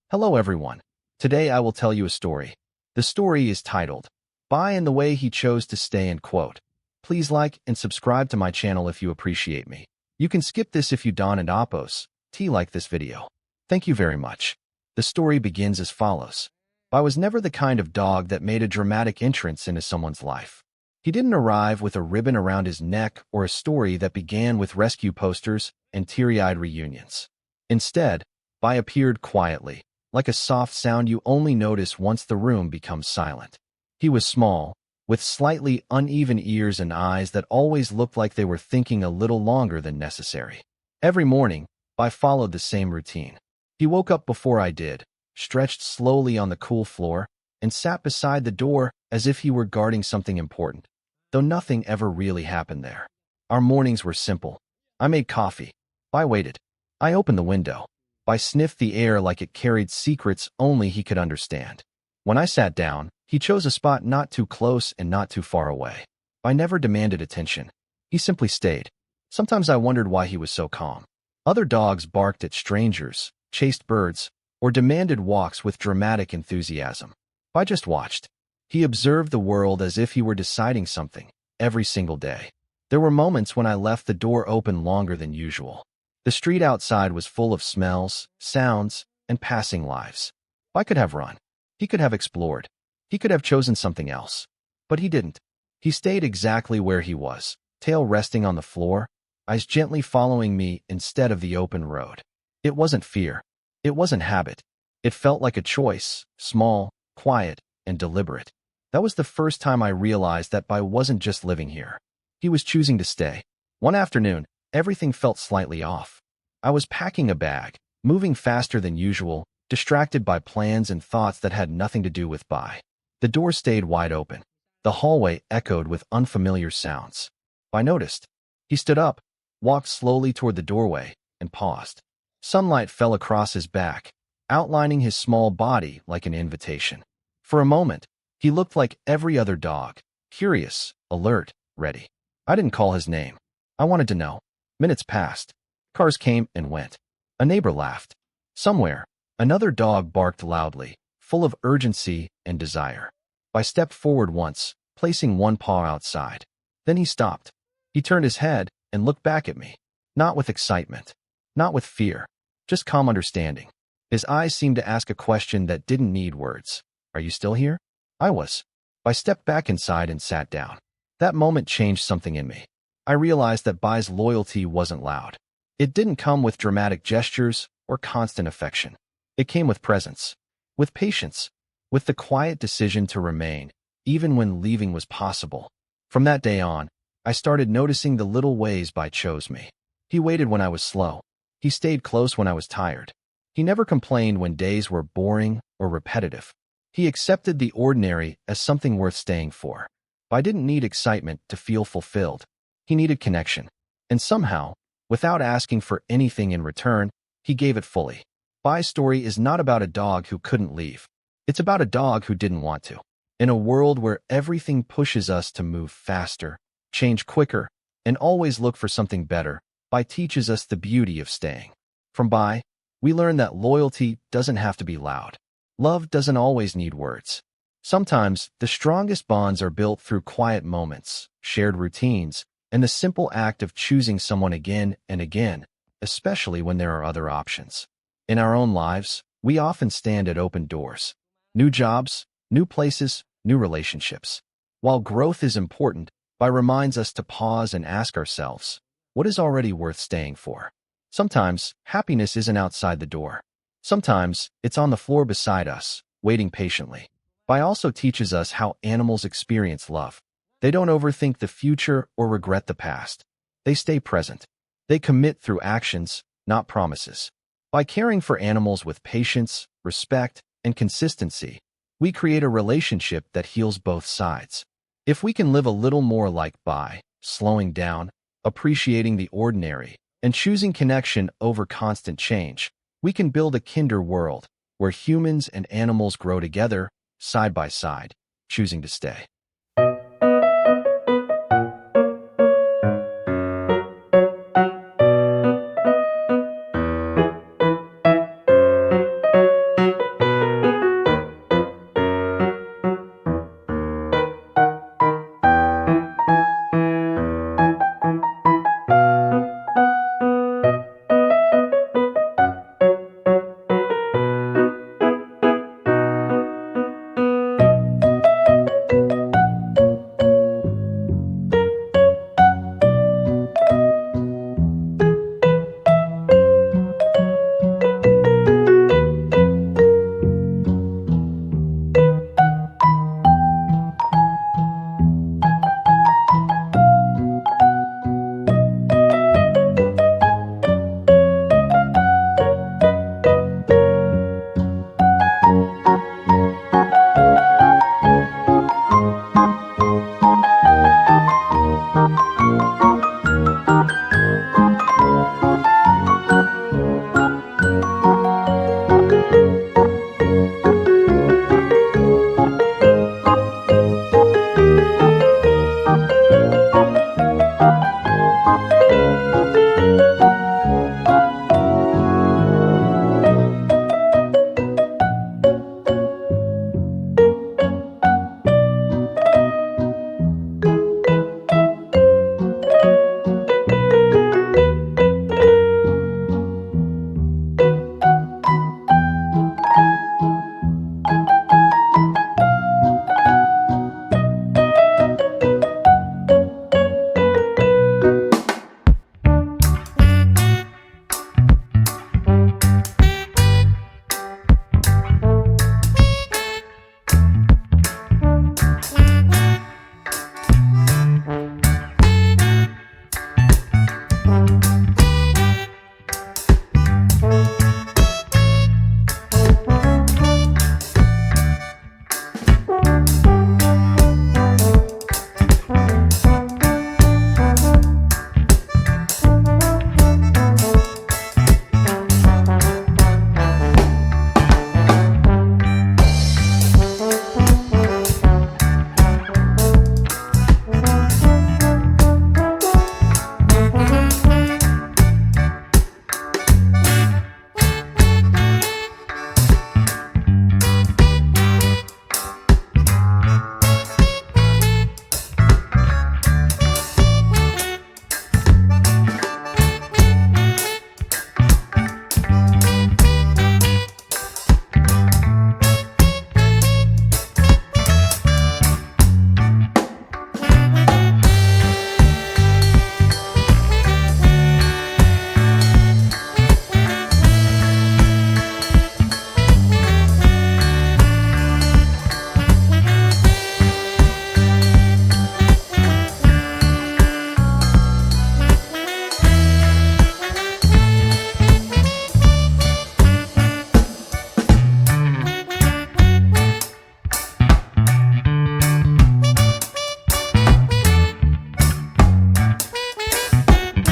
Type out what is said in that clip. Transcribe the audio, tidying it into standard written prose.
Hello everyone. Today I will tell you a story. The story is titled, By and the Way He Chose to Stay and Quote. Please like and subscribe to my channel if you appreciate me. You can skip this if you don't and oppose. Like this video. Thank you very much. The story begins as follows. Bai was never the kind of dog that made a dramatic entrance into someone's life. He didn't arrive with a ribbon around his neck or a story that began with rescue posters and teary-eyed reunions. Instead, Bai appeared quietly, like a soft sound you only notice once the room becomes silent. He was small, with slightly uneven ears and eyes that always looked like they were thinking a little longer than necessary. Every morning, Bai followed the same routine. He woke up before I did, stretched slowly on the cool floor, and sat beside the door as if he were guarding something important, though nothing ever really happened there. Our mornings were simple. I made coffee. Bai waited. I opened the window. Bai sniffed the air like it carried secrets only he could understand. When I sat down, he chose a spot not too close and not too far away. Bai never demanded attention. He simply stayed. Sometimes I wondered why he was so calm. Other dogs barked at strangers, chased birds, or demanded walks with dramatic enthusiasm. Bai just watched. He observed the world as if he were deciding something, every single day. There were moments when I left the door open longer than usual. The street outside was full of smells, sounds, and passing lives. Bai could have run. He could have explored. He could have chosen something else. But he didn't. He stayed exactly where he was, tail resting on the floor, eyes gently following me instead of the open road. It wasn't fear. It wasn't habit. It felt like a choice, small, quiet, and deliberate. That was the first time I realized that Bai wasn't just living here. He was choosing to stay. One afternoon, everything felt slightly off. I was packing a bag, moving faster than usual, distracted by plans and thoughts that had nothing to do with Bai. The door stayed wide open. The hallway echoed with unfamiliar sounds. Bai noticed. He stood up, walked slowly toward the doorway, and paused. Sunlight fell across his back, outlining his small body like an invitation. For a moment, he looked like every other dog, curious, alert, ready. I didn't call his name. I wanted to know. Minutes passed. Cars came and went. A neighbor laughed. Somewhere, another dog barked loudly, full of urgency and desire. I stepped forward once, placing one paw outside. Then he stopped. He turned his head and looked back at me. Not with excitement. Not with fear. Just calm understanding. His eyes seemed to ask a question that didn't need words. Are you still here? I was. I stepped back inside and sat down. That moment changed something in me. I realized that Bai's loyalty wasn't loud. It didn't come with dramatic gestures or constant affection. It came with presence, with patience, with the quiet decision to remain, even when leaving was possible. From that day on, I started noticing the little ways Bai chose me. He waited when I was slow. He stayed close when I was tired. He never complained when days were boring or repetitive. He accepted the ordinary as something worth staying for. Bai didn't need excitement to feel fulfilled. He needed connection. And somehow, without asking for anything in return, he gave it fully. Bai's story is not about a dog who couldn't leave. It's about a dog who didn't want to. In a world where everything pushes us to move faster, change quicker, and always look for something better, Bai teaches us the beauty of staying. From Bai, we learn that loyalty doesn't have to be loud. Love doesn't always need words. Sometimes, the strongest bonds are built through quiet moments, shared routines, and the simple act of choosing someone again and again, especially when there are other options. In our own lives, we often stand at open doors. New jobs, new places, new relationships. While growth is important, Bai reminds us to pause and ask ourselves, what is already worth staying for? Sometimes, happiness isn't outside the door. Sometimes, it's on the floor beside us, waiting patiently. Bai also teaches us how animals experience love. They don't overthink the future or regret the past. They stay present. They commit through actions, not promises. By caring for animals with patience, respect, and consistency, we create a relationship that heals both sides. If we can live a little more like Bai, slowing down, appreciating the ordinary, and choosing connection over constant change, we can build a kinder world where humans and animals grow together, side by side, choosing to stay.